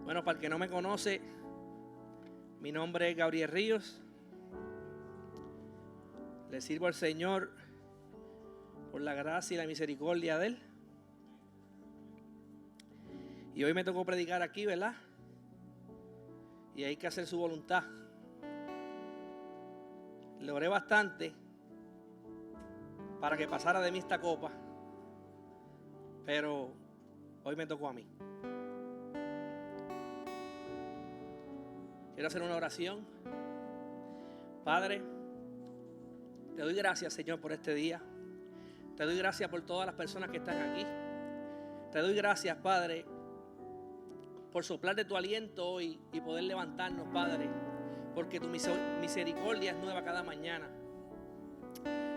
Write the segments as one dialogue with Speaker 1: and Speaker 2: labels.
Speaker 1: Bueno, para el que no me conoce, mi nombre es Gabriel Ríos. Le sirvo al Señor por la gracia y la misericordia de Él. Y hoy me tocó predicar aquí, ¿verdad? Y hay que hacer su voluntad. Le oré bastante para que pasara de mí esta copa, pero hoy me tocó a mí. Quiero hacer una oración. Padre, te doy gracias, Señor, por este día. Te doy gracias por todas las personas que están aquí. Te doy gracias, Padre, por soplar de tu aliento hoy y poder levantarnos, Padre, porque tu misericordia es nueva cada mañana.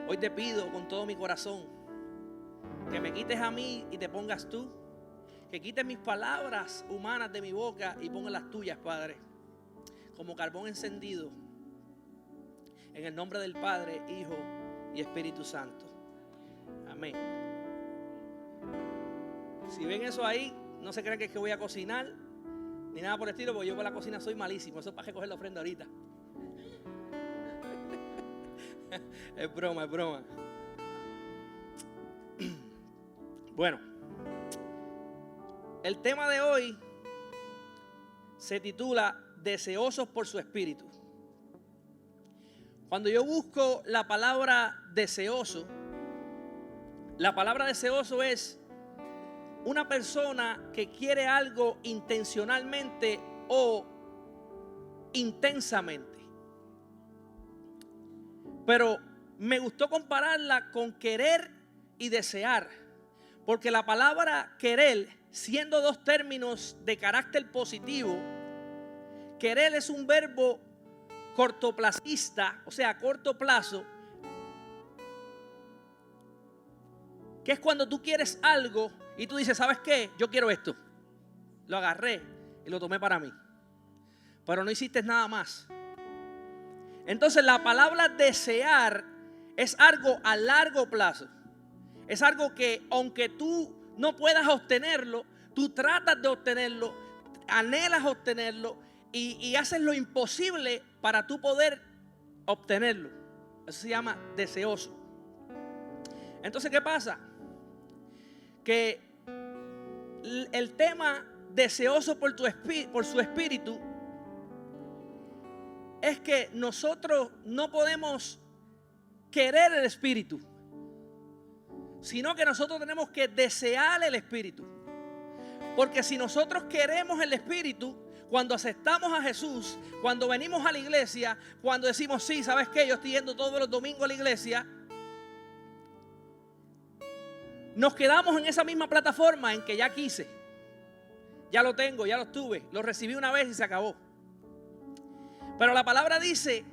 Speaker 1: Hoy te pido con todo mi corazón que me quites a mí y te pongas tú, que quites mis palabras humanas de mi boca y pongas las tuyas, Padre, como carbón encendido, en el nombre del Padre, Hijo y Espíritu Santo. Amén. Si ven eso ahí, no se crean que es que voy a cocinar ni nada por el estilo, porque yo con la cocina soy malísimo. Eso es para recoger la ofrenda ahorita. Es broma, es broma. Bueno, el tema de hoy se titula Deseosos por su espíritu. Cuando yo busco la palabra deseoso, la palabra deseoso es una persona que quiere algo intencionalmente o intensamente. Pero me gustó compararla con querer y desear, porque la palabra querer, siendo dos términos de carácter positivo, querer es un verbo cortoplacista, o sea, a corto plazo, que es cuando tú quieres algo y tú dices, ¿sabes qué? Yo quiero esto. Lo agarré y lo tomé para mí, pero no hiciste nada más. Entonces la palabra desear es algo a largo plazo. Es algo que aunque tú no puedas obtenerlo, tú tratas de obtenerlo, anhelas obtenerlo y haces lo imposible para tú poder obtenerlo. Eso se llama deseoso. Entonces, ¿qué pasa? Que el tema deseoso por su espíritu es que nosotros no podemos querer el espíritu, sino que nosotros tenemos que desear el espíritu. Porque si nosotros queremos el espíritu, cuando aceptamos a Jesús, cuando venimos a la iglesia, cuando decimos, sí, ¿sabes qué? Yo estoy yendo todos los domingos a la iglesia, nos quedamos en esa misma plataforma en que ya quise, ya lo tengo, ya lo tuve, lo recibí una vez y se acabó. Pero la palabra dice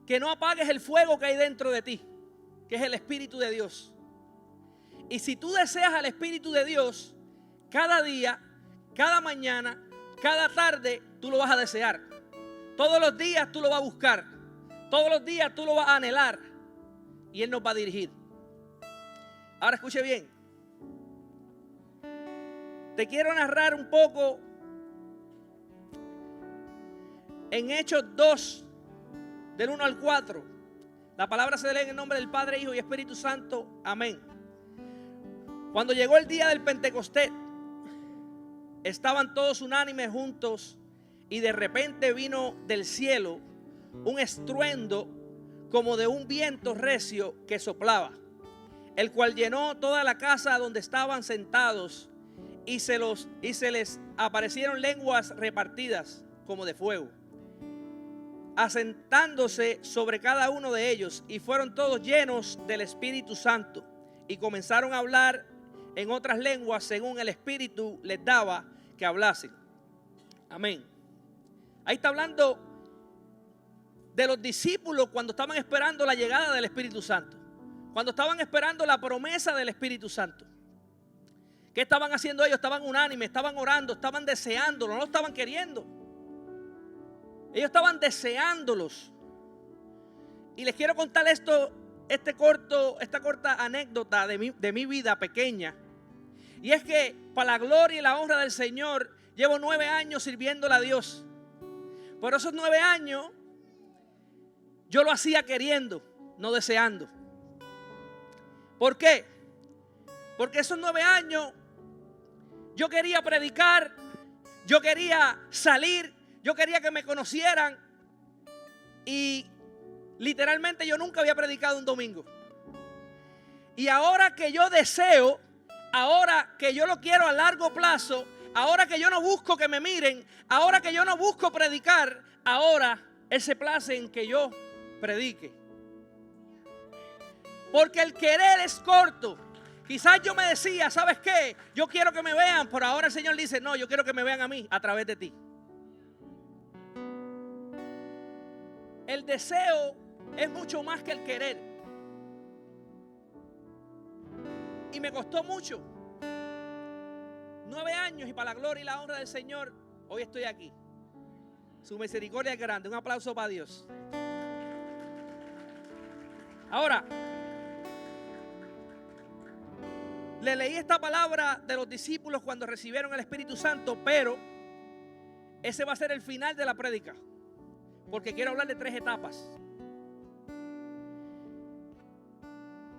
Speaker 1: que no apagues el fuego que hay dentro de ti, que es el Espíritu de Dios. Y si tú deseas al Espíritu de Dios, cada día, cada mañana, cada tarde, tú lo vas a desear. Todos los días tú lo vas a buscar. Todos los días tú lo vas a anhelar. Y Él nos va a dirigir. Ahora escuche bien. Te quiero narrar un poco en Hechos 2, del 1 al 4. La palabra se lee en el nombre del Padre, Hijo y Espíritu Santo. Amén. Cuando llegó el día del Pentecostés, estaban todos unánimes juntos y de repente vino del cielo un estruendo como de un viento recio que soplaba, el cual llenó toda la casa donde estaban sentados y se les aparecieron lenguas repartidas como de fuego, asentándose sobre cada uno de ellos, y fueron todos llenos del Espíritu Santo y comenzaron a hablar en otras lenguas según el Espíritu les daba que hablasen. Amén. Ahí está hablando de los discípulos cuando estaban esperando la llegada del Espíritu Santo, cuando estaban esperando la promesa del Espíritu Santo. ¿Qué estaban haciendo ellos? Estaban unánimes, estaban orando, estaban deseándolo, no lo estaban queriendo. Ellos estaban deseándolos. Y les quiero contar esta corta anécdota de mi vida pequeña. Y es que para la gloria y la honra del Señor, llevo 9 años sirviéndole a Dios. Por esos 9 años, yo lo hacía queriendo, no deseando. ¿Por qué? Porque esos 9 años, yo quería predicar, yo quería salir, yo quería que me conocieran. Y literalmente yo nunca había predicado un domingo. Y ahora que yo deseo, ahora que yo lo quiero a largo plazo, ahora que yo no busco que me miren, ahora que yo no busco predicar, ahora Él se place en que yo predique. Porque el querer es corto. Quizás yo me decía, ¿sabes qué? Yo quiero que me vean, pero ahora el Señor dice, no, yo quiero que me vean a mí a través de ti. El deseo es mucho más que el querer. Y me costó mucho. 9 años y para la gloria y la honra del Señor, hoy estoy aquí. Su misericordia es grande. Un aplauso para Dios. Ahora, le leí esta palabra de los discípulos cuando recibieron el Espíritu Santo, pero ese va a ser el final de la prédica, porque quiero hablar de 3 etapas.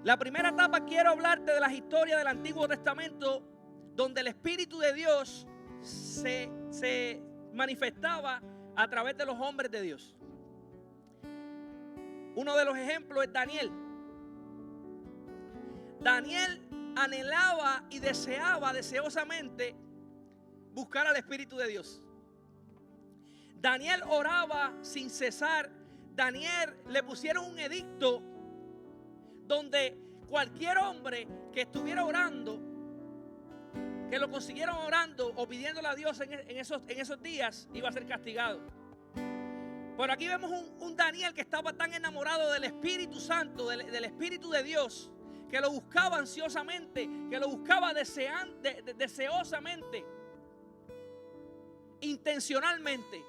Speaker 1: La primera etapa quiero hablarte de las historias del Antiguo Testamento, donde el Espíritu de Dios se manifestaba a través de los hombres de Dios. Uno de los ejemplos es Daniel. Daniel anhelaba y deseaba deseosamente buscar al Espíritu de Dios. Daniel oraba sin cesar. Daniel le pusieron un edicto donde cualquier hombre que estuviera orando, que lo consiguieron orando o pidiéndole a Dios en esos días, iba a ser castigado. Por aquí vemos un Daniel que estaba tan enamorado del Espíritu Santo, del Espíritu de Dios, que lo buscaba ansiosamente, que lo buscaba deseosamente, intencionalmente.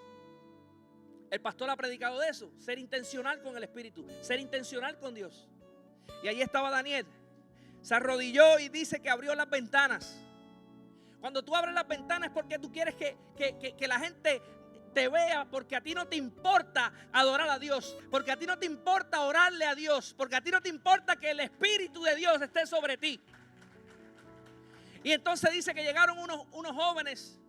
Speaker 1: El pastor ha predicado de eso, ser intencional con el Espíritu, ser intencional con Dios. Y ahí estaba Daniel, se arrodilló y dice que abrió las ventanas. Cuando tú abres las ventanas es porque tú quieres que la gente te vea, porque a ti no te importa adorar a Dios, porque a ti no te importa orarle a Dios, porque a ti no te importa que el Espíritu de Dios esté sobre ti. Y entonces dice que llegaron unos jóvenes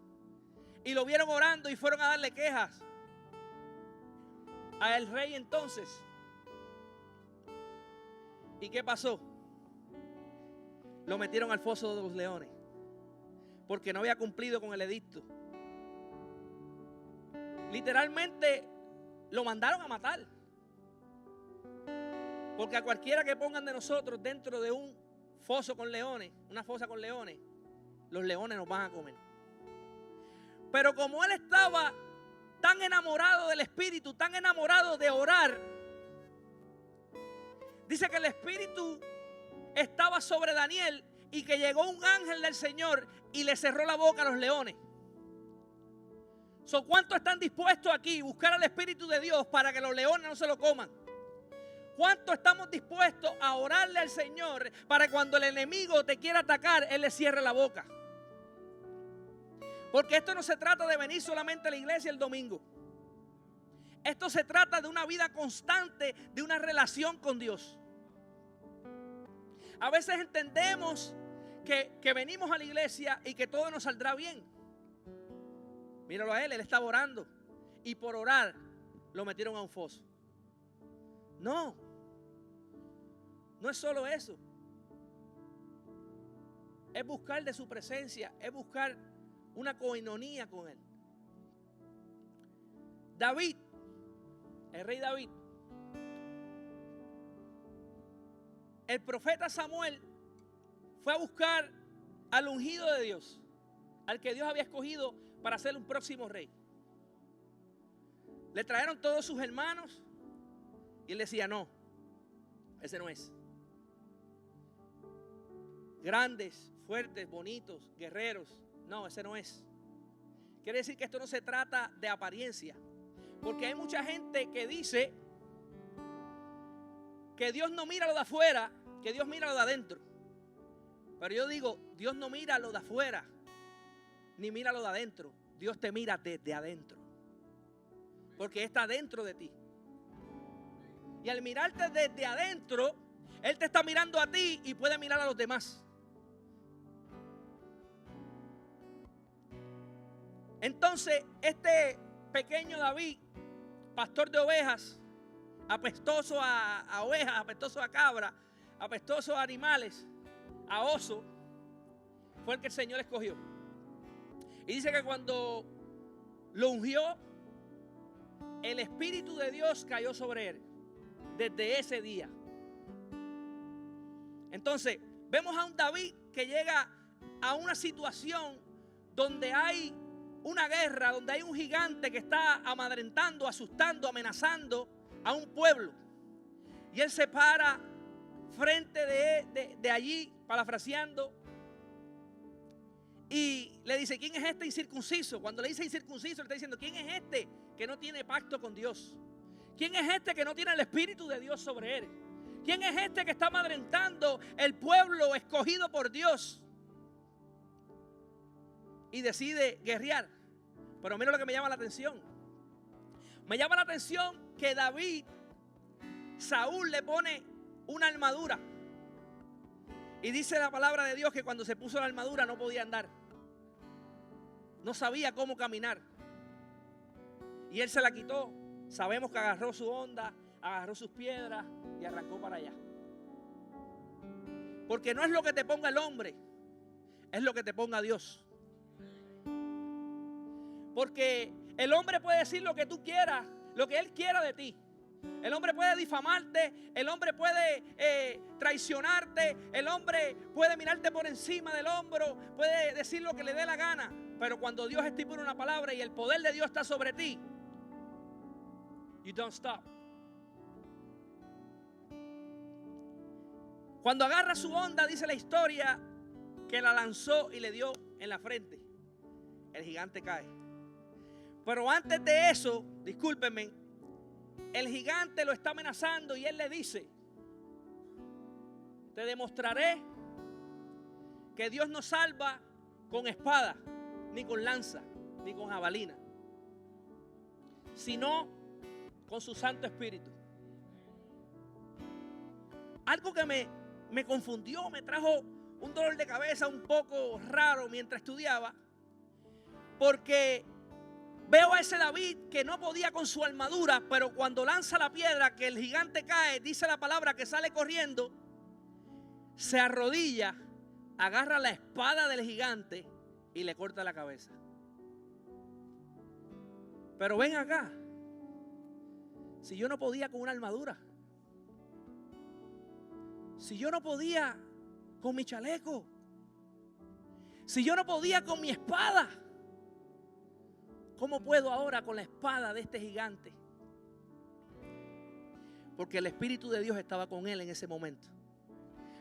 Speaker 1: y lo vieron orando y fueron a darle quejas a el rey entonces. ¿Y qué pasó? Lo metieron al foso de los leones porque no había cumplido con el edicto. Literalmente lo mandaron a matar. Porque a cualquiera que pongan de nosotros dentro de un foso con leones, una fosa con leones, los leones nos van a comer. Pero como él estaba tan enamorado del Espíritu, tan enamorado de orar, dice que el Espíritu estaba sobre Daniel y que llegó un ángel del Señor y le cerró la boca a los leones. ¿Cuántos están dispuestos aquí a buscar al Espíritu de Dios para que los leones no se lo coman? ¿Cuántos estamos dispuestos a orarle al Señor para cuando el enemigo te quiera atacar, Él le cierre la boca? Porque esto no se trata de venir solamente a la iglesia el domingo. Esto se trata de una vida constante, de una relación con Dios. A veces entendemos que venimos a la iglesia y que todo nos saldrá bien. Míralo a él estaba orando y por orar lo metieron a un foso. No es solo eso. Es buscar de su presencia, es buscar una coinonía con él. David, el rey David, el profeta Samuel fue a buscar al ungido de Dios, al que Dios había escogido para ser un próximo rey. Le trajeron todos sus hermanos y él decía, no, ese no es. Grandes, fuertes, bonitos, guerreros, no, ese no es. Quiere decir que esto no se trata de apariencia, porque hay mucha gente que dice que Dios no mira lo de afuera, que Dios mira lo de adentro. Pero yo digo, Dios no mira lo de afuera, ni mira lo de adentro. Dios te mira desde adentro, porque está dentro de ti. Y al mirarte desde adentro, Él te está mirando a ti y puede mirar a los demás. Entonces, este pequeño David, pastor de ovejas, apestoso a ovejas, apestoso a cabra, apestoso a animales, a oso, fue el que el Señor escogió. Y dice que cuando lo ungió, el Espíritu de Dios cayó sobre él desde ese día. Entonces, vemos a un David que llega a una situación donde hay una guerra, donde hay un gigante que está amedrentando, asustando, amenazando a un pueblo. Y él se para frente de allí, parafraseando, y le dice: ¿quién es este incircunciso? Cuando le dice incircunciso, le está diciendo: ¿quién es este que no tiene pacto con Dios? ¿Quién es este que no tiene el Espíritu de Dios sobre él? ¿Quién es este que está amedrentando el pueblo escogido por Dios? Y decide guerrear. Pero mira lo que me llama la atención. Me llama la atención que Saúl le pone una armadura. Y dice la palabra de Dios que cuando se puso la armadura no podía andar. No sabía cómo caminar. Y él se la quitó. Sabemos que agarró su honda, agarró sus piedras y arrancó para allá. Porque no es lo que te ponga el hombre, es lo que te ponga Dios. Porque el hombre puede decir lo que tú quieras, lo que él quiera de ti. El hombre puede difamarte, el hombre puede traicionarte, el hombre puede mirarte por encima del hombro, puede decir lo que le dé la gana. Pero cuando Dios estipula una palabra y el poder de Dios está sobre ti, you don't stop. Cuando agarra su onda, dice la historia que la lanzó y le dio en la frente. El gigante cae. Pero antes de eso, discúlpenme, el gigante lo está amenazando y él le dice: te demostraré que Dios no salva con espada, ni con lanza, ni con jabalina, sino con su Santo Espíritu. Algo que me confundió, me trajo un dolor de cabeza un poco raro mientras estudiaba, porque veo a ese David que no podía con su armadura, pero cuando lanza la piedra, que el gigante cae, dice la palabra que sale corriendo, se arrodilla, agarra la espada del gigante y le corta la cabeza. Pero ven acá, si yo no podía con una armadura, si yo no podía con mi chaleco, si yo no podía con mi espada, ¿cómo puedo ahora con la espada de este gigante? Porque el Espíritu de Dios estaba con él en ese momento.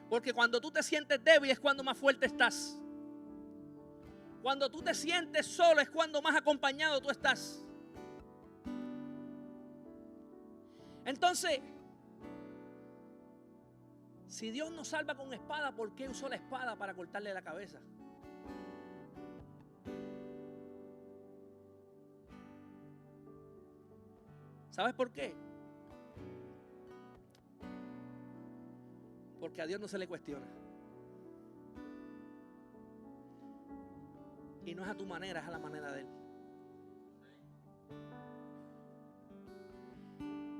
Speaker 1: Porque cuando tú te sientes débil es cuando más fuerte estás. Cuando tú te sientes solo es cuando más acompañado tú estás. Entonces, si Dios nos salva con espada, ¿por qué usó la espada para cortarle la cabeza? ¿Sabes por qué? Porque a Dios no se le cuestiona. Y no es a tu manera, es a la manera de Él.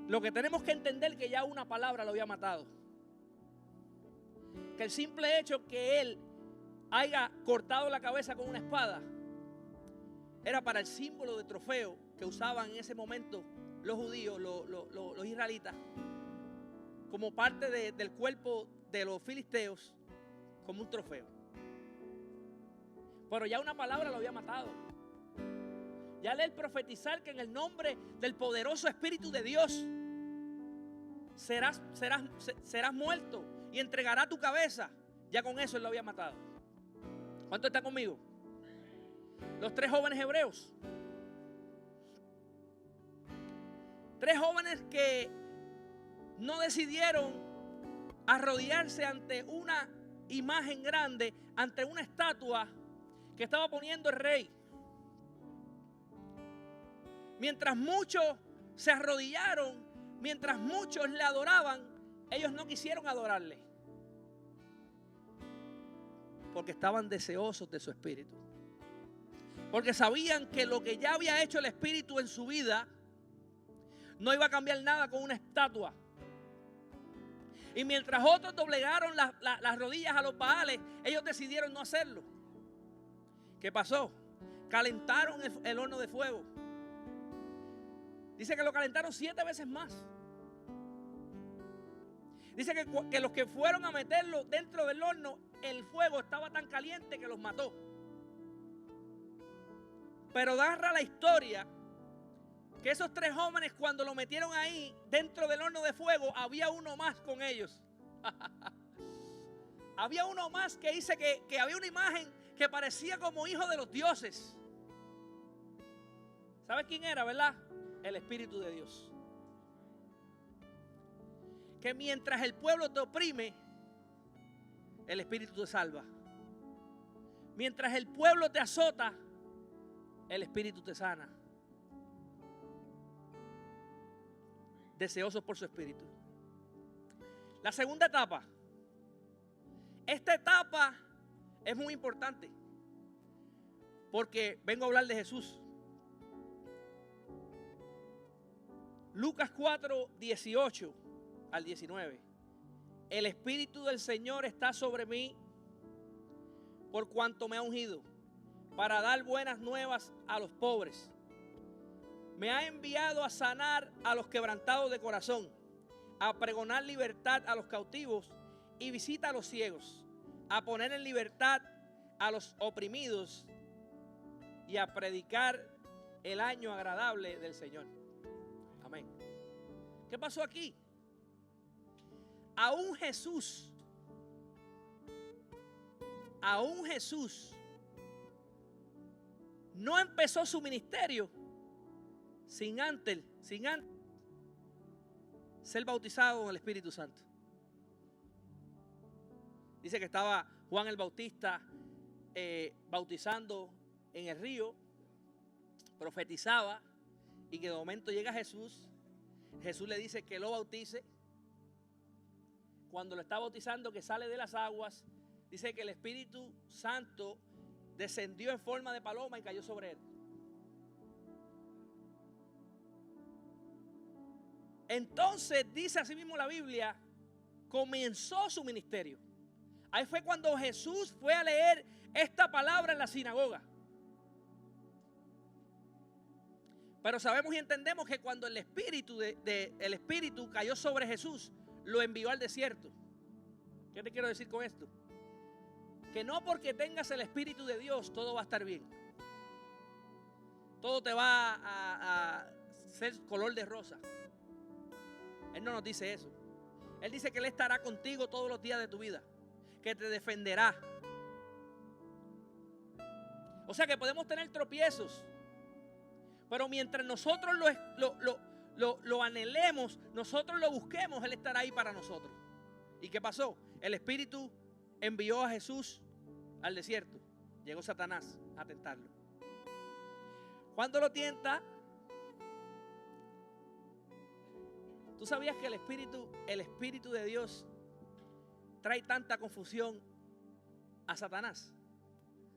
Speaker 1: Lo que tenemos que entender es que ya una palabra lo había matado. Que el simple hecho que Él haya cortado la cabeza con una espada era para el símbolo de trofeo que usaban en ese momento los judíos, los israelitas, como parte del cuerpo de los filisteos, como un trofeo. Pero ya una palabra lo había matado. Ya al profetizar que en el nombre del poderoso Espíritu de Dios serás muerto y entregará tu cabeza, ya con eso él lo había matado. ¿Cuánto está conmigo? Los 3 jóvenes hebreos. 3 jóvenes que no decidieron arrodillarse ante una imagen grande ante una estatua que estaba poniendo el rey. Mientras muchos se arrodillaron, mientras muchos le adoraban, ellos no quisieron adorarle, porque estaban deseosos de su espíritu, porque sabían que lo que ya había hecho el espíritu en su vida no iba a cambiar nada con una estatua. Y mientras otros doblegaron las rodillas a los baales, ellos decidieron no hacerlo. ¿Qué pasó? Calentaron el horno de fuego. Dice que lo calentaron 7 veces más. Dice que los que fueron a meterlo dentro del horno, el fuego estaba tan caliente que los mató. Pero narra la historia que esos 3 jóvenes, cuando lo metieron ahí dentro del horno de fuego, había uno más con ellos. Había uno más que dice que había una imagen que parecía como hijo de los dioses. ¿Sabes quién era, verdad? El Espíritu de Dios. Que mientras el pueblo te oprime, el Espíritu te salva. Mientras el pueblo te azota, el Espíritu te sana. Deseosos por su Espíritu. La segunda etapa. Esta etapa es muy importante, porque vengo a hablar de Jesús. Lucas 4, 18 al 19. El Espíritu del Señor está sobre mí, por cuanto me ha ungido para dar buenas nuevas a los pobres. Me ha enviado a sanar a los quebrantados de corazón, a pregonar libertad a los cautivos y visita a los ciegos, a poner en libertad a los oprimidos y a predicar el año agradable del Señor. Amén. ¿Qué pasó aquí? Aún Jesús no empezó su ministerio sin antes ser bautizado en el Espíritu Santo. Dice que estaba Juan el Bautista bautizando en el río, profetizaba, y que de momento llega Jesús. Jesús le dice que lo bautice. Cuando lo está bautizando, que sale de las aguas, dice que el Espíritu Santo descendió en forma de paloma y cayó sobre él. Entonces dice así mismo la Biblia, comenzó su ministerio. Ahí fue cuando Jesús fue a leer esta palabra en la sinagoga. Pero sabemos y entendemos que cuando el Espíritu el Espíritu cayó sobre Jesús, lo envió al desierto. ¿Qué te quiero decir con esto? Que no porque tengas el Espíritu de Dios todo va a estar bien. Todo te va a ser color de rosa. Él no nos dice eso. Él dice que Él estará contigo todos los días de tu vida, que te defenderá. O sea que podemos tener tropiezos, pero mientras nosotros lo anhelemos, nosotros lo busquemos, Él estará ahí para nosotros. ¿Y qué pasó? El Espíritu envió a Jesús al desierto. Llegó Satanás a tentarlo. ¿Cuándo lo tienta? ¿Tú sabías que el Espíritu de Dios trae tanta confusión a Satanás?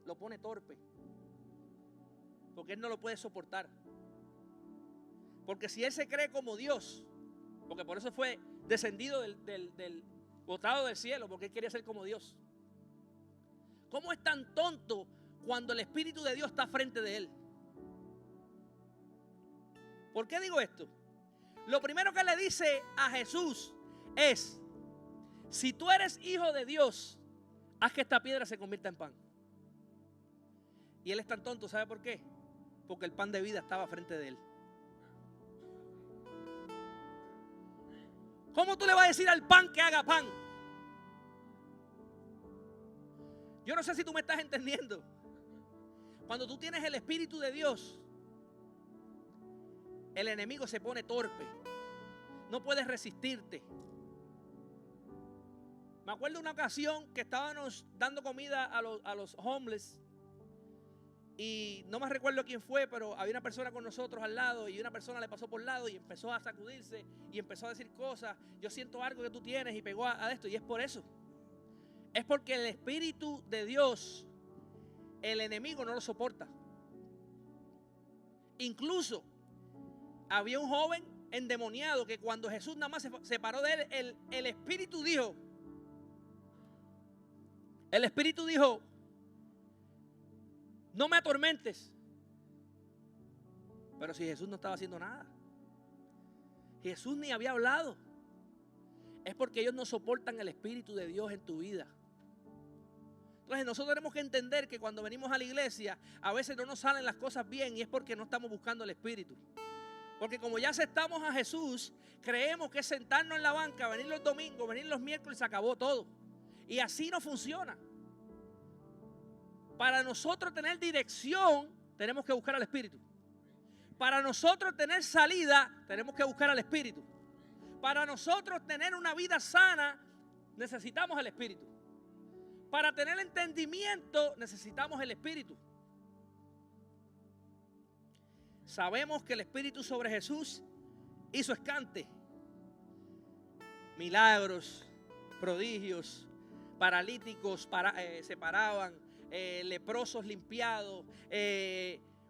Speaker 1: Lo pone torpe, porque él no lo puede soportar. Porque si él se cree como Dios, porque por eso fue descendido botado del cielo, porque él quería ser como Dios. ¿Cómo es tan tonto cuando el Espíritu de Dios está frente de él? ¿Por qué digo esto? Lo primero que le dice a Jesús es: si tú eres hijo de Dios, haz que esta piedra se convierta en pan. Y él es tan tonto, ¿sabe por qué? Porque el pan de vida estaba frente de él. ¿Cómo tú le vas a decir al pan que haga pan? Yo no sé si tú me estás entendiendo. Cuando tú tienes el Espíritu de Dios, el enemigo se pone torpe. No puedes resistirte. Me acuerdo una ocasión que estábamos dando comida a los homeless. Y no me recuerdo quién fue, pero había una persona con nosotros al lado y una persona le pasó por el lado y empezó a sacudirse y empezó a decir cosas. Yo siento algo que tú tienes y pegó a esto. Y es por eso. Es porque el Espíritu de Dios, el enemigo no lo soporta. Incluso había un joven endemoniado que cuando Jesús nada más se separó de él, el Espíritu dijo, no me atormentes. Pero si Jesús no estaba haciendo nada, Jesús ni había hablado, es porque ellos no soportan el Espíritu de Dios en tu vida. Entonces nosotros tenemos que entender que cuando venimos a la iglesia a veces no nos salen las cosas bien y es porque no estamos buscando el Espíritu. Porque como ya aceptamos a Jesús, creemos que es sentarnos en la banca, venir los domingos, venir los miércoles, se acabó todo. Y así no funciona. Para nosotros tener dirección, tenemos que buscar al Espíritu. Para nosotros tener salida, tenemos que buscar al Espíritu. Para nosotros tener una vida sana, necesitamos el Espíritu. Para tener entendimiento, necesitamos el Espíritu. Sabemos que el Espíritu sobre Jesús hizo escante. Milagros, prodigios, paralíticos se paraban, leprosos limpiados,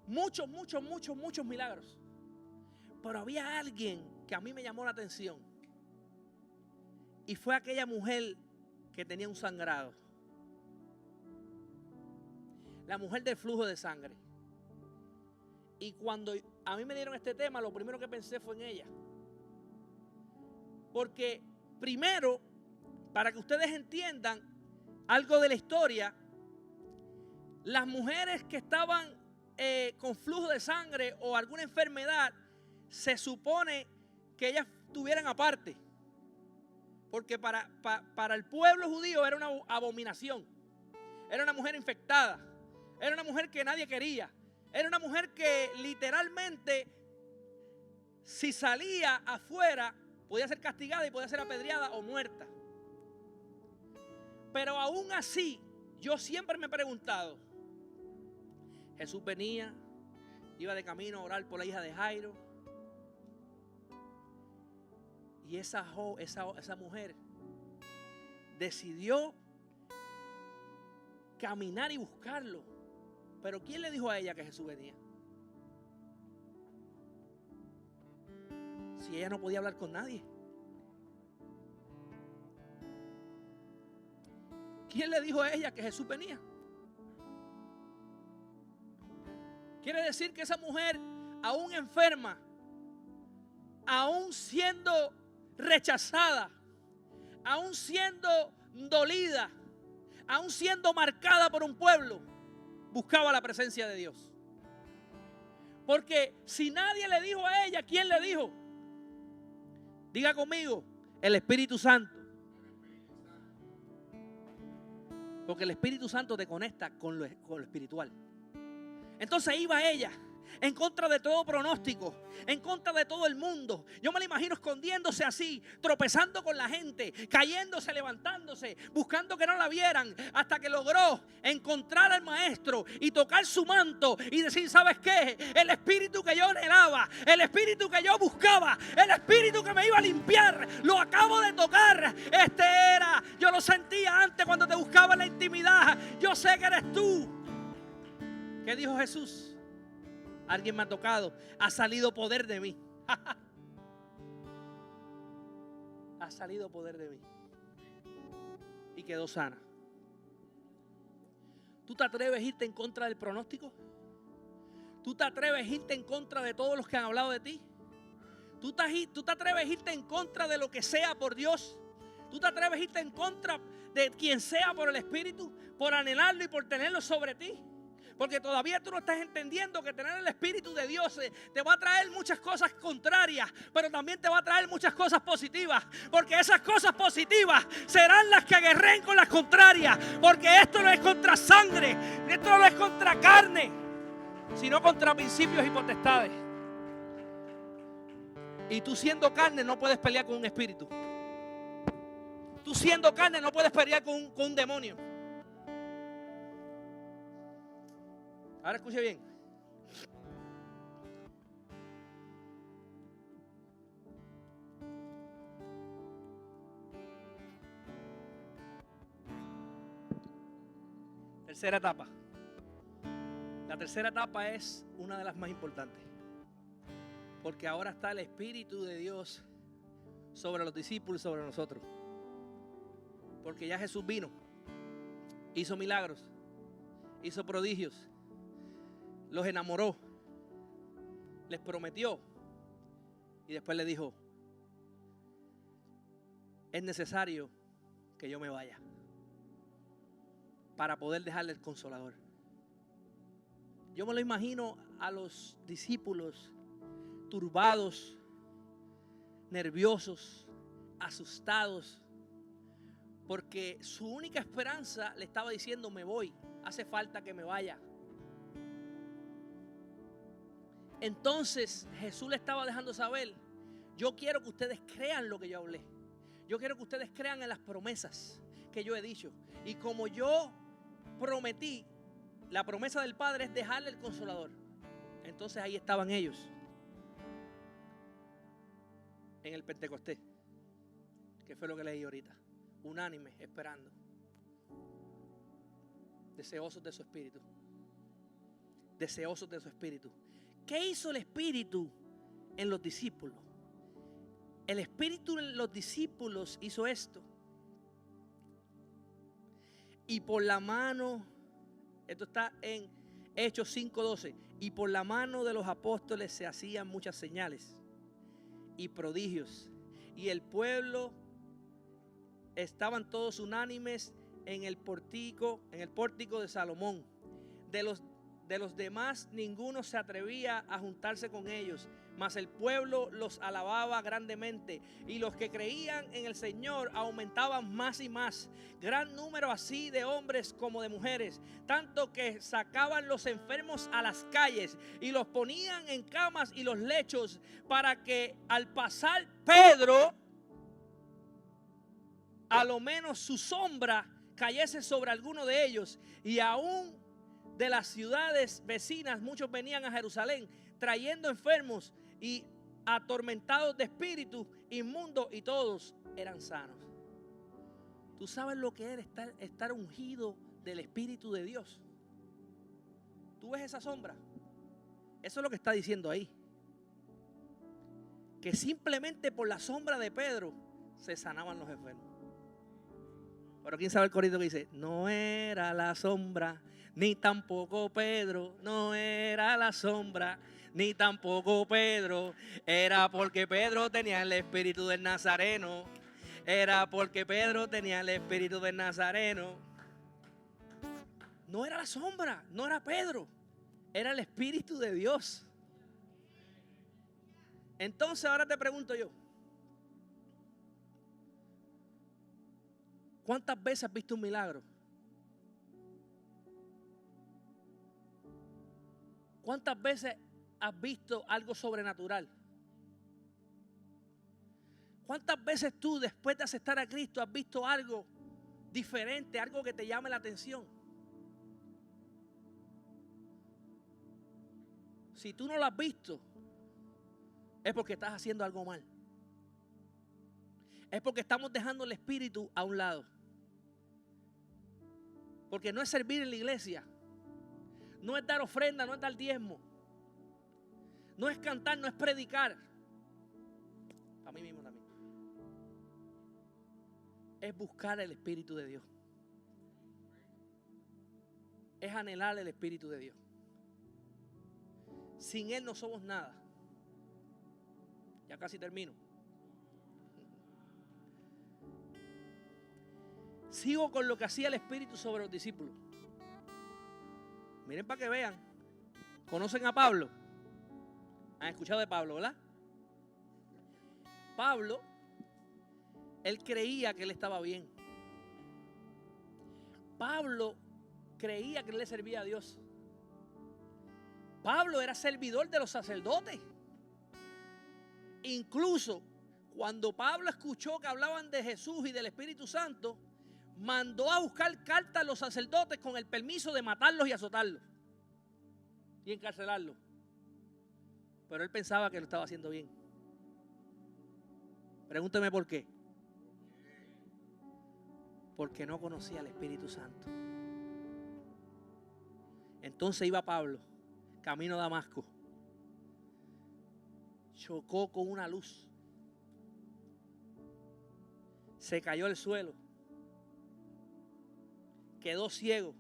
Speaker 1: muchos milagros. Pero había alguien que a mí me llamó la atención y fue aquella mujer que tenía un sangrado, la mujer del flujo de sangre. Y cuando a mí me dieron este tema, lo primero que pensé fue en ella. Porque primero, para que ustedes entiendan algo de la historia, las mujeres que estaban con flujo de sangre o alguna enfermedad, se supone que ellas estuvieran aparte. Porque para el pueblo judío era una abominación. Era una mujer infectada. Era una mujer que nadie quería. Era una mujer que literalmente, si salía afuera, podía ser castigada y podía ser apedreada o muerta. Pero aún así, yo siempre me he preguntado, Jesús venía, iba de camino a orar por la hija de Jairo, y esa mujer decidió caminar y buscarlo. Pero ¿quién le dijo a ella que Jesús venía? Si ella no podía hablar con nadie. ¿Quién le dijo a ella que Jesús venía? Quiere decir que esa mujer, aún enferma, aún siendo rechazada, aún siendo dolida, aún siendo marcada por un pueblo, buscaba la presencia de Dios. Porque si nadie le dijo a ella, ¿quién le dijo? Diga conmigo, el Espíritu Santo. Porque el Espíritu Santo te conecta con lo espiritual. Entonces iba ella en contra de todo pronóstico, en contra de todo el mundo. Yo me la imagino escondiéndose así, tropezando con la gente, cayéndose, levantándose, buscando que no la vieran, hasta que logró encontrar al maestro y tocar su manto y decir, ¿sabes qué? El espíritu que yo anhelaba, el espíritu que yo buscaba, el espíritu que me iba a limpiar, lo acabo de tocar. Este era, yo lo sentía antes cuando te buscaba en la intimidad. Yo sé que eres tú. ¿Qué dijo Jesús? Alguien me ha tocado, ha salido poder de mí. Ha salido poder de mí. Y quedó sana. ¿Tú te atreves a irte en contra del pronóstico? ¿Tú te atreves a irte en contra de todos los que han hablado de ti? ¿Tú te atreves a irte en contra de lo que sea por Dios? ¿Tú te atreves a irte en contra de quien sea por el Espíritu? Por anhelarlo y por tenerlo sobre ti. Porque todavía tú no estás entendiendo que tener el Espíritu de Dios te va a traer muchas cosas contrarias, pero también te va a traer muchas cosas positivas. Porque esas cosas positivas serán las que guerreen con las contrarias. Porque esto no es contra sangre, esto no es contra carne, sino contra principios y potestades. Y tú siendo carne no puedes pelear con un espíritu. Tú siendo carne no puedes pelear con un demonio. Ahora escuche bien. Tercera etapa. La tercera etapa es una de las más importantes. Porque ahora está el Espíritu de Dios sobre los discípulos y sobre nosotros. Porque ya Jesús vino, hizo milagros, hizo prodigios, los enamoró, les prometió y después les dijo: es necesario que yo me vaya para poder dejarle el Consolador. Yo me lo imagino a los discípulos turbados, nerviosos, asustados, porque su única esperanza le estaba diciendo: me voy, hace falta que me vaya. Entonces Jesús le estaba dejando saber: yo quiero que ustedes crean lo que yo hablé. Yo quiero que ustedes crean en las promesas que yo he dicho. Y como yo prometí, la promesa del Padre es dejarle el Consolador. Entonces ahí estaban ellos en el Pentecostés, que fue lo que leí ahorita, unánime, esperando, deseosos de su Espíritu, deseosos de su Espíritu. ¿Qué hizo el Espíritu en los discípulos? El Espíritu en los discípulos hizo esto. Y por la mano, esto está en Hechos 5:12, y por la mano de los apóstoles se hacían muchas señales y prodigios, y el pueblo estaban todos unánimes en el pórtico de Salomón. De los demás ninguno se atrevía a juntarse con ellos, mas el pueblo los alababa grandemente, y los que creían en el Señor aumentaban más y más, gran número así de hombres como de mujeres, tanto que sacaban los enfermos a las calles y los ponían en camas y los lechos, para que al pasar Pedro, a lo menos su sombra cayese sobre alguno de ellos. Y aún de las ciudades vecinas muchos venían a Jerusalén trayendo enfermos y atormentados de espíritu inmundo, y todos eran sanos. ¿Tú sabes lo que es estar ungido del Espíritu de Dios? ¿Tú ves esa sombra? Eso es lo que está diciendo ahí. Que simplemente por la sombra de Pedro se sanaban los enfermos. Pero ¿quién sabe el corito que dice? No era la sombra, ni tampoco Pedro. No era la sombra, ni tampoco Pedro. Era porque Pedro tenía el espíritu del Nazareno. Era porque Pedro tenía el espíritu del Nazareno. No era la sombra, no era Pedro. Era el Espíritu de Dios. Entonces ahora te pregunto yo: ¿cuántas veces has visto un milagro? ¿Cuántas veces has visto algo sobrenatural? ¿Cuántas veces tú, después de aceptar a Cristo, has visto algo diferente, algo que te llame la atención? Si tú no lo has visto, es porque estás haciendo algo mal. Es porque estamos dejando el Espíritu a un lado. Porque no es servir en la iglesia, no es dar ofrenda, no es dar diezmo, no es cantar, no es predicar. A mí mismo también. Es buscar el Espíritu de Dios. Es anhelar el Espíritu de Dios. Sin Él no somos nada. Ya casi termino. Sigo con lo que hacía el Espíritu sobre los discípulos. Miren para que vean. ¿Conocen a Pablo? ¿Han escuchado de Pablo, verdad? Pablo, él creía que él estaba bien. Pablo creía que él le servía a Dios. Pablo era servidor de los sacerdotes. Incluso Cuando Pablo escuchó que hablaban de Jesús y del Espíritu Santo, mandó a buscar cartas a los sacerdotes con el permiso de matarlos y azotarlos y encarcelarlos. Pero él pensaba que lo estaba haciendo bien. Pregúnteme por qué. Porque no conocía al Espíritu Santo. Entonces iba Pablo, camino a Damasco. Chocó con una luz. Se cayó al suelo. Quedó ciego.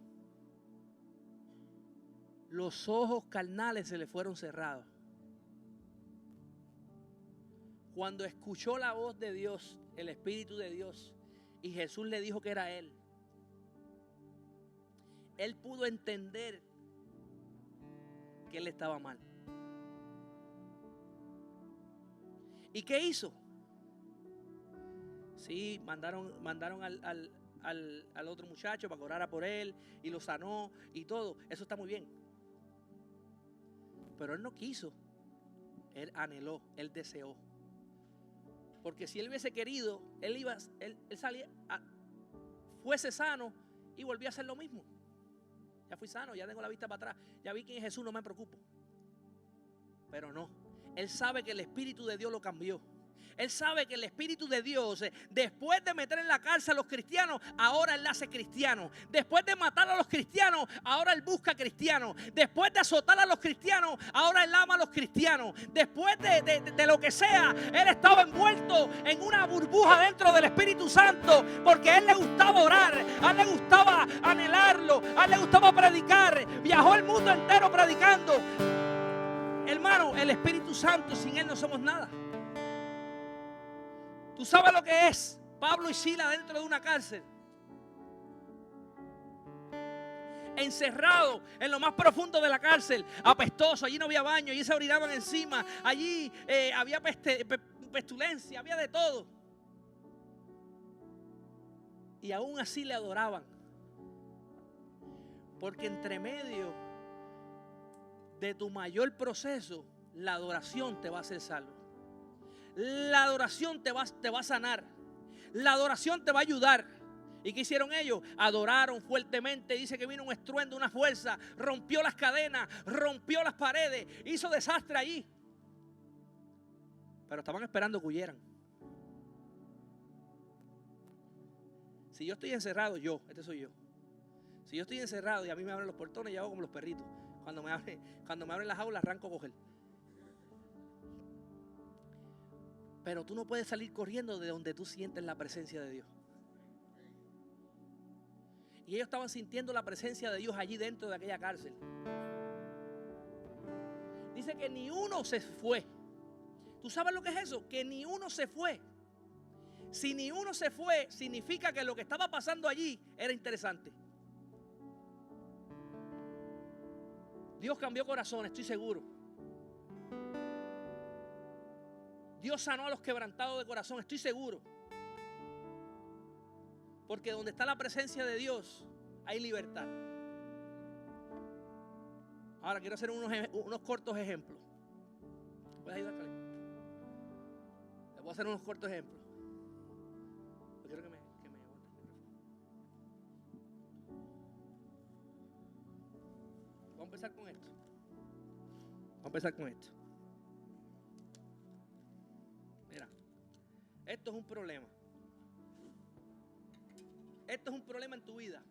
Speaker 1: Los ojos carnales se le fueron cerrados. Cuando escuchó la voz de Dios, el Espíritu de Dios, y Jesús le dijo que era Él, él pudo entender que él estaba mal. ¿Y qué hizo? Sí, mandaron al otro muchacho para que orara por él y lo sanó y todo. Eso está muy bien. Pero él no quiso. Él anheló, él deseó. Porque si él hubiese querido, él salía, fuese sano y volvía a hacer lo mismo. Ya fui sano, ya tengo la vista para atrás, ya vi quién es Jesús, no me preocupo. Pero no, él sabe que el Espíritu de Dios lo cambió. Él sabe que el Espíritu de Dios, después de meter en la cárcel a los cristianos, ahora Él hace cristianos. Después de matar a los cristianos, ahora Él busca cristianos. Después de azotar a los cristianos, ahora Él ama a los cristianos. Después de lo que sea, Él estaba envuelto en una burbuja dentro del Espíritu Santo, porque a Él le gustaba orar, a Él le gustaba anhelarlo, a Él le gustaba predicar. Viajó el mundo entero predicando. Hermano, el Espíritu Santo, sin Él no somos nada. ¿Tú sabes lo que es Pablo y Silas dentro de una cárcel? Encerrado en lo más profundo de la cárcel, apestoso, allí no había baño, allí se orinaban encima, allí había pestulencia, había de todo. Y aún así le adoraban. Porque entre medio de tu mayor proceso, la adoración te va a hacer salvo. La adoración te va a sanar. La adoración te va a ayudar. ¿Y qué hicieron ellos? Adoraron fuertemente. Dice que vino un estruendo, una fuerza. Rompió las cadenas, rompió las paredes. Hizo desastre allí. Pero estaban esperando que huyeran. Si yo estoy encerrado, este soy yo. Si yo estoy encerrado y a mí me abren los portones, yo hago como los perritos. Cuando me abren las jaulas, arranco a coger. Pero tú no puedes salir corriendo de donde tú sientes la presencia de Dios. Y ellos estaban sintiendo la presencia de Dios allí dentro de aquella cárcel. Dice que ni uno se fue. ¿Tú sabes lo que es eso? Que ni uno se fue. Si ni uno se fue, significa que lo que estaba pasando allí era interesante. Dios cambió corazones, estoy seguro. Dios sanó a los quebrantados de corazón, estoy seguro. Porque donde está la presencia de Dios, hay libertad. Ahora quiero hacer unos cortos ejemplos. ¿Puedes ayudar, Caleb? Les voy a hacer unos cortos ejemplos. Yo quiero que me aguantes el micrófono. Vamos a empezar con esto. Mira, esto es un problema. Esto es un problema en tu vida.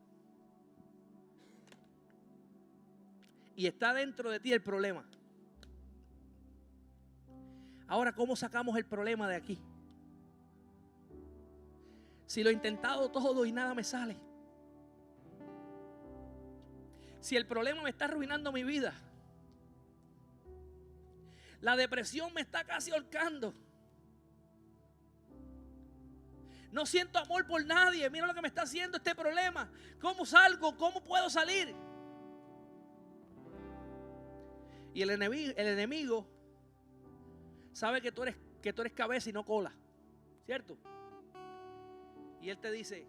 Speaker 1: Y está dentro de ti el problema. Ahora, ¿cómo sacamos el problema de aquí? Si lo he intentado todo y nada me sale. Si el problema me está arruinando mi vida. La depresión me está casi ahorcando. No siento amor por nadie. Mira lo que me está haciendo este problema. ¿Cómo salgo? ¿Cómo puedo salir? Y el enemigo sabe que tú eres cabeza y no cola, ¿cierto? Y él te dice,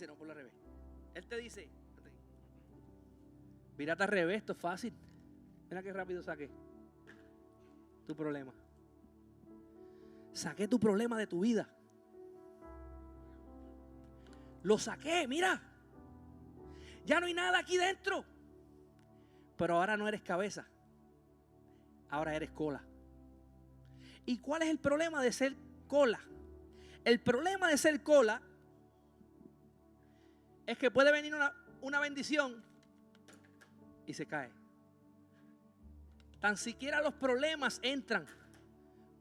Speaker 1: no, por al revés. Él te dice, mírate al revés, esto es fácil. Mira qué rápido saqué tu problema. Saqué tu problema de tu vida. Lo saqué, mira. Ya no hay nada aquí dentro. Pero ahora no eres cabeza. Ahora eres cola. ¿Y cuál es el problema de ser cola? El problema de ser cola es que puede venir una bendición y se cae. Tan siquiera los problemas entran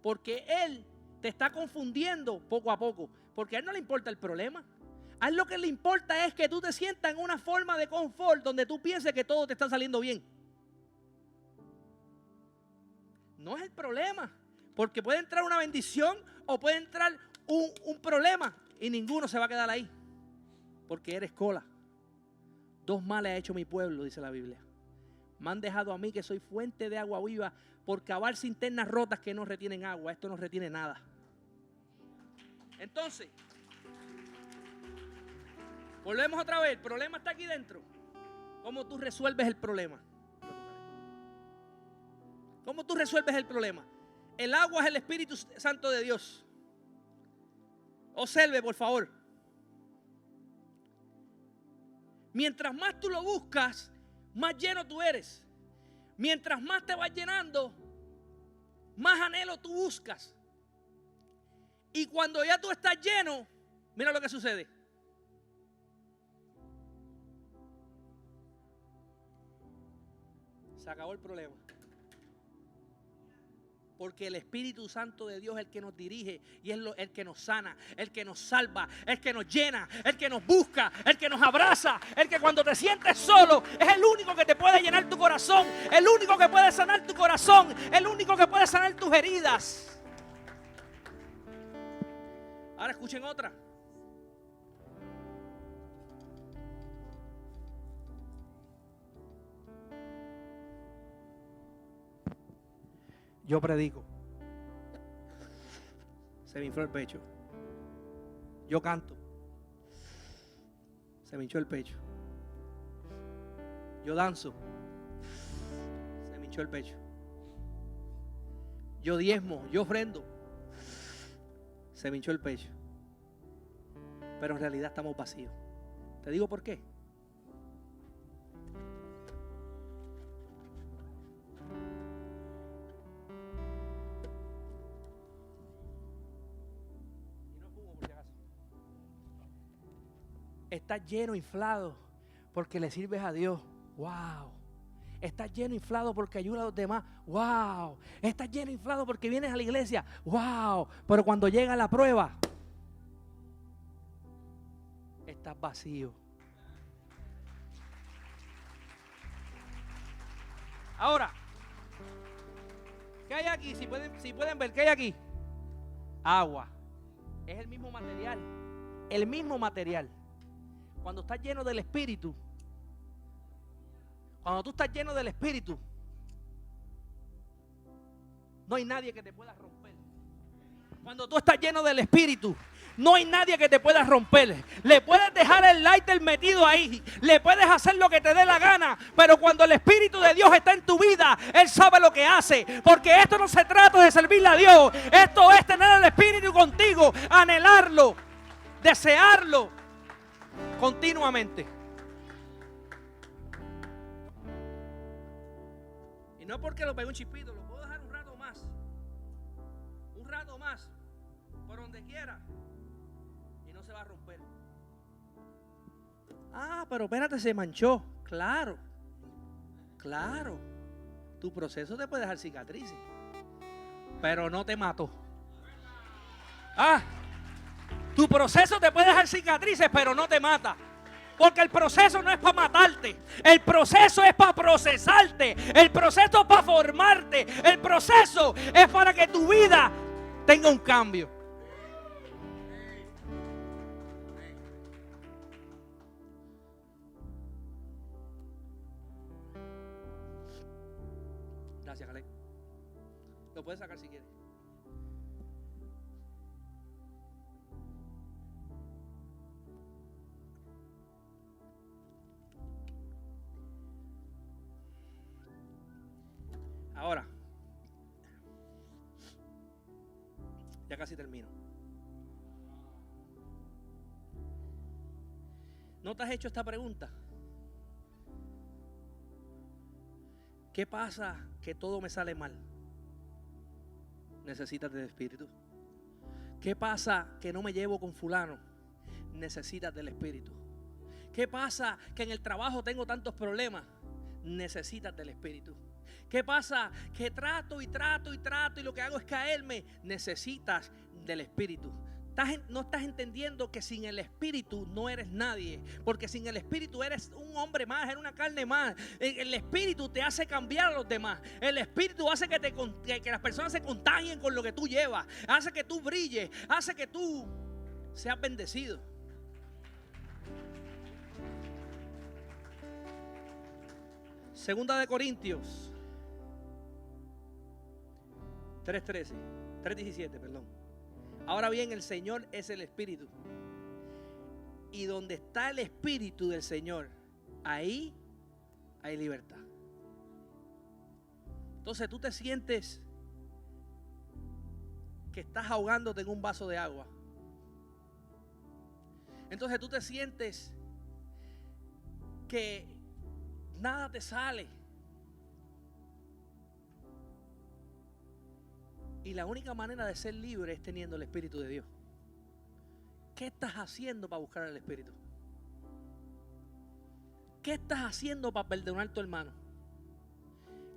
Speaker 1: porque Él te está confundiendo poco a poco. Porque a Él no le importa el problema. A Él lo que le importa es que tú te sientas en una forma de confort donde tú pienses que todo te está saliendo bien. No es el problema. Porque puede entrar una bendición o puede entrar un problema y ninguno se va a quedar ahí. Porque eres cola. 2 males ha hecho mi pueblo, dice la Biblia. Me han dejado a mí que soy fuente de agua viva por cavar cisternas rotas que no retienen agua. Esto no retiene nada. Entonces, volvemos otra vez. El problema está aquí dentro. ¿Cómo tú resuelves el problema? ¿Cómo tú resuelves el problema? El agua es el Espíritu Santo de Dios. Observe, por favor. Mientras más tú lo buscas, más lleno tú eres. Mientras más te vas llenando, más anhelo tú buscas. Y cuando ya tú estás lleno, mira lo que sucede. Se acabó el problema. Porque el Espíritu Santo de Dios es el que nos dirige y es el que nos sana, el que nos salva, el que nos llena, el que nos busca, el que nos abraza, el que cuando te sientes solo es el único que te puede llenar tu corazón, el único que puede sanar tu corazón, el único que puede sanar tus heridas. Ahora escuchen otra. Yo predico. Se me infló el pecho. Yo canto. Se me hinchó el pecho. Yo danzo. Se me hinchó el pecho. Yo diezmo, yo ofrendo. Se me hinchó el pecho. Pero en realidad estamos vacíos. Te digo por qué. Estás lleno, inflado, porque le sirves a Dios. ¡Wow! Estás lleno, inflado, porque ayuda a los demás. ¡Wow! Estás lleno, inflado, porque vienes a la iglesia. ¡Wow! Pero cuando llega la prueba, estás vacío. Ahora, ¿qué hay aquí? Si pueden ver, ¿qué hay aquí? Agua. Es el mismo material. El mismo material. Cuando estás lleno del Espíritu, cuando tú estás lleno del Espíritu, no hay nadie que te pueda romper. Cuando tú estás lleno del Espíritu, no hay nadie que te pueda romper. Le puedes dejar el lighter metido ahí, le puedes hacer lo que te dé la gana, pero cuando el Espíritu de Dios está en tu vida, Él sabe lo que hace. Porque esto no se trata de servirle a Dios, esto es tener el Espíritu contigo, anhelarlo, desearlo continuamente. Y no porque lo pegué un chispito, lo puedo dejar un rato más, por donde quiera, y no se va a romper. Ah, pero espérate, se manchó. Claro, tu proceso te puede dejar cicatrices, pero no te mató. Tu proceso te puede dejar cicatrices, pero no te mata. Porque el proceso no es para matarte. El proceso es para procesarte. El proceso es para formarte. El proceso es para que tu vida tenga un cambio. Gracias, Caleb. Lo puedes sacar si quieres. Ahora, Ya casi termino. ¿No te has hecho esta pregunta? ¿Qué pasa que todo me sale mal? Necesitas del Espíritu. ¿Qué pasa que no me llevo con fulano? Necesitas del Espíritu. ¿Qué pasa que en el trabajo tengo tantos problemas? Necesitas del Espíritu. ¿Qué pasa que trato y lo que hago es caerme? Necesitas del Espíritu. No estás entendiendo que sin el Espíritu no eres nadie, porque sin el Espíritu eres un hombre más, eres una carne más. El Espíritu te hace cambiar a los demás. El Espíritu hace que las personas se contagien con lo que tú llevas, hace que tú brilles, hace que tú seas bendecido. Segunda de Corintios 3:17, perdón. Ahora bien, el Señor es el Espíritu. Y donde está el Espíritu del Señor, ahí hay libertad. Entonces tú te sientes que estás ahogándote en un vaso de agua. Entonces tú te sientes que nada te sale. Y la única manera de ser libre es teniendo el Espíritu de Dios. ¿Qué estás haciendo para buscar el Espíritu? ¿Qué estás haciendo para perdonar a tu hermano?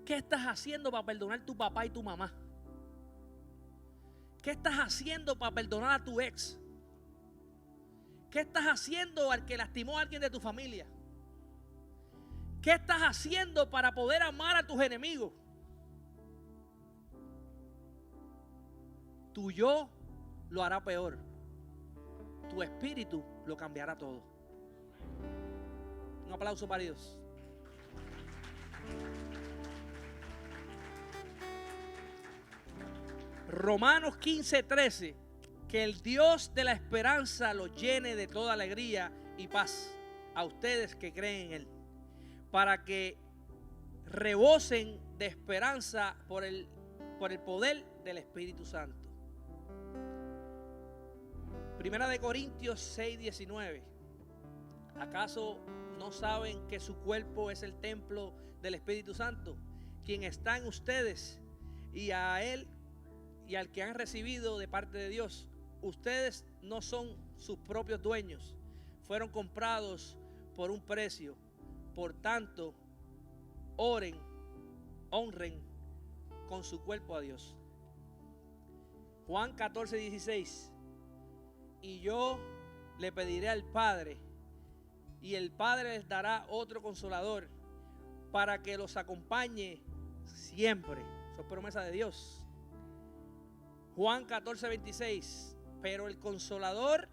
Speaker 1: ¿Qué estás haciendo para perdonar a tu papá y tu mamá? ¿Qué estás haciendo para perdonar a tu ex? ¿Qué estás haciendo al que lastimó a alguien de tu familia? ¿Qué estás haciendo para poder amar a tus enemigos? Tu yo lo hará peor. Tu espíritu lo cambiará todo. Un aplauso para Dios. Romanos 15:13. Que el Dios de la esperanza los llene de toda alegría y paz a ustedes que creen en Él, para que rebosen de esperanza por el poder del Espíritu Santo. Primera de Corintios 6:19. ¿Acaso no saben que su cuerpo es el templo del Espíritu Santo, quien está en ustedes, y a Él y al que han recibido de parte de Dios? Ustedes no son sus propios dueños, fueron comprados por un precio. Por tanto, honren con su cuerpo a Dios. Juan 14:16. Y yo le pediré al Padre, y el Padre les dará otro consolador, para que los acompañe siempre. Eso es promesa de Dios. Juan 14:26. Pero el consolador,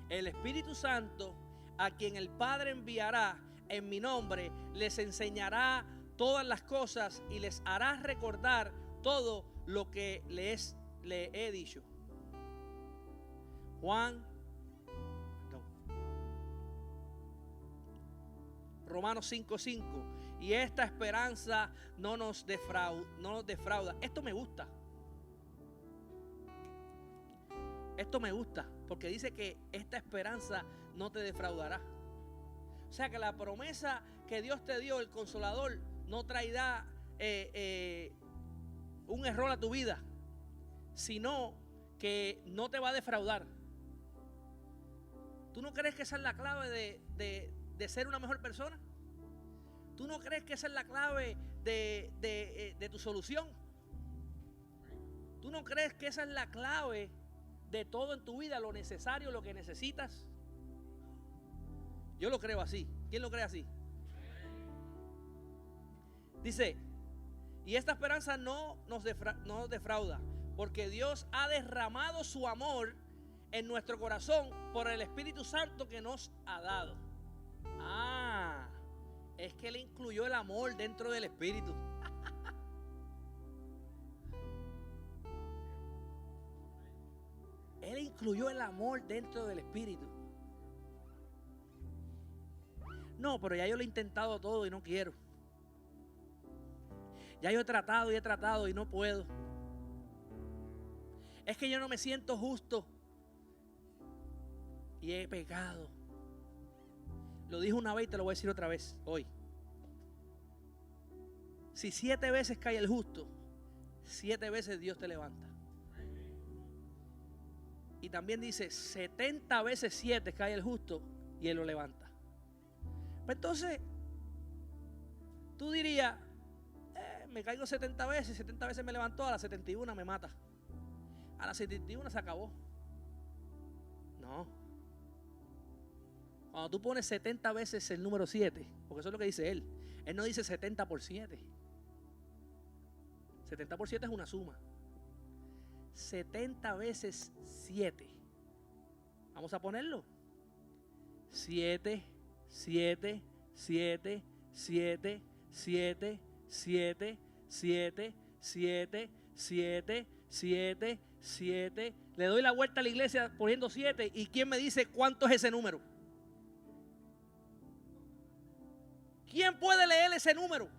Speaker 1: el Espíritu Santo, a quien el Padre enviará en mi nombre, les enseñará todas las cosas y les hará recordar todo lo que le he dicho. Romanos 5:5. Y esta esperanza no nos defrauda. Esto me gusta. Esto me gusta porque dice que esta esperanza no te defraudará. O sea que la promesa que Dios te dio, el Consolador, no traerá un error a tu vida, sino que no te va a defraudar. ¿Tú no crees que esa es la clave de ser una mejor persona? ¿Tú no crees que esa es la clave de tu solución? ¿Tú no crees que esa es la clave de todo en tu vida, lo necesario, lo que necesitas? Yo lo creo así. ¿Quién lo cree así? Dice, y esta esperanza no nos defrauda, porque Dios ha derramado su amor en nuestro corazón por el Espíritu Santo que nos ha dado. Es que Él incluyó el amor dentro del Espíritu. Él incluyó el amor dentro del Espíritu. No, pero ya yo lo he intentado todo y no quiero. Ya yo he tratado y no puedo. Es que yo no me siento justo y he pecado. Lo dije una vez y te lo voy a decir otra vez hoy. Si 7 veces cae el justo, 7 veces Dios te levanta. Y también dice 70 veces 7 cae el justo y Él lo levanta. Pues entonces tú dirías, me caigo 70 veces me levantó, a las 71 me mata. A las 71 se acabó. No. Cuando tú pones 70 veces el número 7, porque eso es lo que dice Él. Él no dice 70 por 7. 70 por 7 es una suma. 70 veces 7. Vamos a ponerlo. 7, 7, 7, 7, 7, 7, 7, 7, 7, 7, 7. Le doy la vuelta a la iglesia poniendo 7. ¿Y quién me dice cuánto es ese número? ¿Quién puede leer ese número?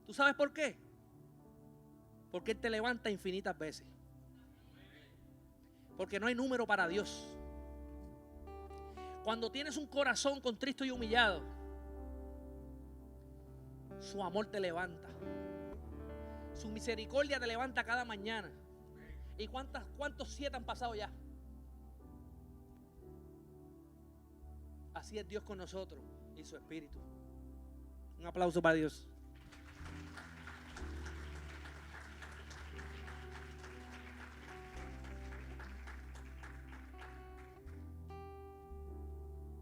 Speaker 1: ¿Tú sabes por qué? Porque Él te levanta infinitas veces. Porque no hay número para Dios. Cuando tienes un corazón contristo y humillado, su amor te levanta. Su misericordia te levanta cada mañana. ¿Y cuántos 7 han pasado ya? Así es Dios con nosotros y su Espíritu. Un aplauso para Dios.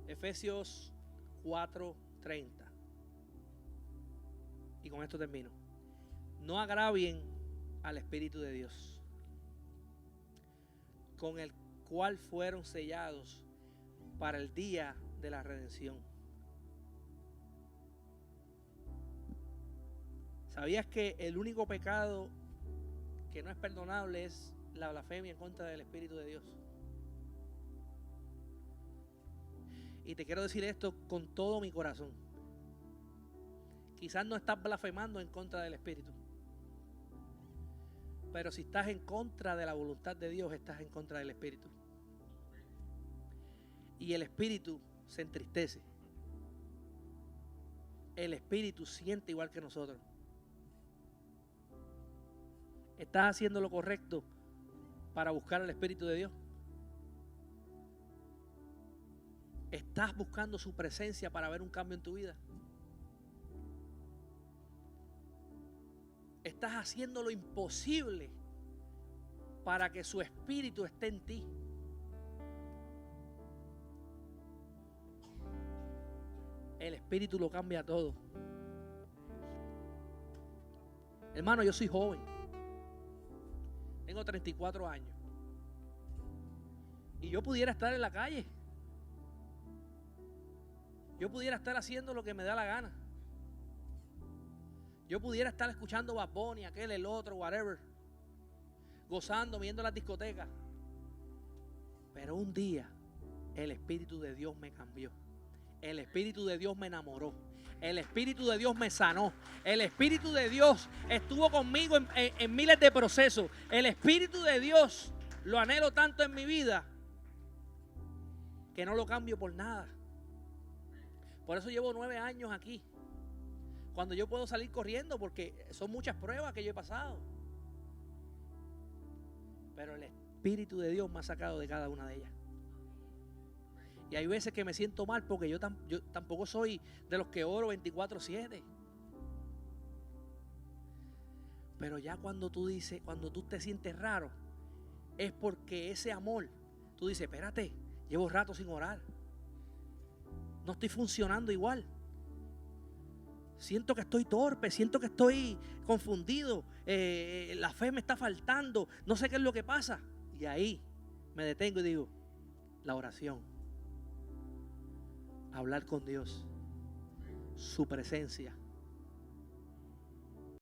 Speaker 1: Efesios 4:30. Y con esto termino. No agravien al Espíritu de Dios, con el cual fueron sellados para el día de la redención. ¿Sabías que el único pecado que no es perdonable es la blasfemia en contra del Espíritu de Dios? Y te quiero decir esto con todo mi corazón. Quizás no estás blasfemando en contra del Espíritu, pero si estás en contra de la voluntad de Dios, estás en contra del Espíritu. Y el Espíritu se entristece. El Espíritu siente igual que nosotros. ¿Estás haciendo lo correcto para buscar al Espíritu de Dios? ¿Estás buscando su presencia para ver un cambio en tu vida? ¿Estás haciendo lo imposible para que su Espíritu esté en ti? El Espíritu lo cambia todo. Hermano, yo soy joven. Tengo 34 años. Y yo pudiera estar en la calle. Yo pudiera estar haciendo lo que me da la gana. Yo pudiera estar escuchando Bad Bunny, aquel, el otro, whatever. Gozando, viendo las discotecas. Pero un día el Espíritu de Dios me cambió. El Espíritu de Dios me enamoró. El Espíritu de Dios me sanó. El Espíritu de Dios estuvo conmigo en miles de procesos. El Espíritu de Dios lo anhelo tanto en mi vida que no lo cambio por nada. Por eso llevo 9 años aquí. Cuando yo puedo salir corriendo, porque son muchas pruebas que yo he pasado. Pero el Espíritu de Dios me ha sacado de cada una de ellas. Y hay veces que me siento mal porque yo tampoco soy de los que oro 24/7. Pero ya cuando tú te sientes raro, es porque ese amor, tú dices, espérate, llevo rato sin orar. No estoy funcionando igual. Siento que estoy torpe, siento que estoy confundido. La fe me está faltando. No sé qué es lo que pasa. Y ahí me detengo y digo, la oración. Hablar con Dios. Su presencia.